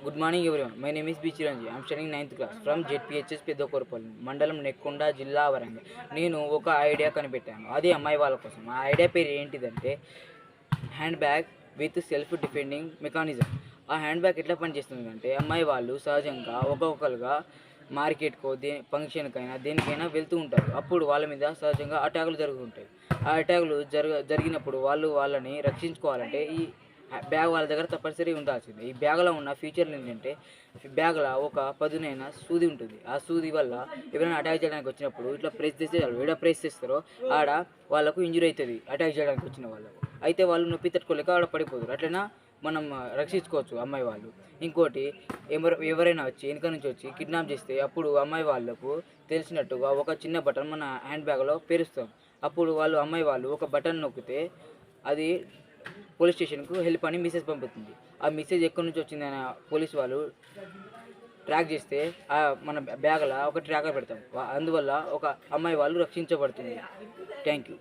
Good morning everyone. My name is B. Chiranji. I am studying 9th class from ZPHS పెద్దకొరపల్లి మండలం నెక్కొండ జిల్లా వరంగల్. నేను ఒక idea కనిపెట్టాను. అది అమ్మాయి వాళ్ళ కోసం. ఆ ఐడియా పేరు ఏంటిదంటే hand bag with self defending mechanism. ఆ హ్యాండ్ బ్యాగ్ ఎట్లా పనిచేస్తుందంటే అమ్మాయి వాళ్ళు సహజంగా ఒక్కొక్కరుగా మార్కెట్కో ఫంక్షన్కైనా దేనికైనా వెళ్తూ ఉంటారు. అప్పుడు వాళ్ళ మీద సహజంగా అటాకులు జరుగుతుంటాయి. ఆ అటాకులు జరిగినప్పుడు వాళ్ళని రక్షించుకోవాలంటే ఈ బ్యాగ్ వాళ్ళ దగ్గర తప్పనిసరిగా ఉండాల్సిందే. ఈ బ్యాగ్లో ఉన్న ఫీచర్లు ఏంటంటే బ్యాగ్లో ఒక పదునైన సూది ఉంటుంది. ఆ సూది వల్ల ఎవరైనా అటాక్ చేయడానికి వచ్చినప్పుడు ఇట్లా ప్రెస్ చేస్తే ఏడ ప్రెస్ చేస్తారో ఆడ వాళ్ళకు ఇంజురీ అవుతుంది. అటాక్ చేయడానికి వచ్చిన వాళ్ళకు అయితే వాళ్ళు నొప్పి తట్టుకోలేక ఆడ పడిపోతారు. అట్లనే మనం రక్షించుకోవచ్చు అమ్మాయి వాళ్ళు. ఇంకోటి ఎవరైనా వచ్చి వెనుక నుంచి వచ్చి కిడ్నాప్ చేస్తే అప్పుడు అమ్మాయి వాళ్ళకు తెలిసినట్టుగా ఒక చిన్న బటన్ మన హ్యాండ్ బ్యాగ్లో పేరుస్తాం. అప్పుడు అమ్మాయి వాళ్ళు ఒక బటన్ నొక్కితే అది పోలీస్ స్టేషన్కు హెల్ప్ అని మెసేజ్ పంపుతుంది. ఆ మెసేజ్ ఎక్కడి నుంచి వచ్చిందని పోలీస్ వాళ్ళు ట్రాక్ చేస్తే మన బ్యాగ్లో ఒక ట్రాకర్ పెడతాం. అందువల్ల ఒక అమ్మాయి వాళ్ళు రక్షించబడుతుంది. Thank you.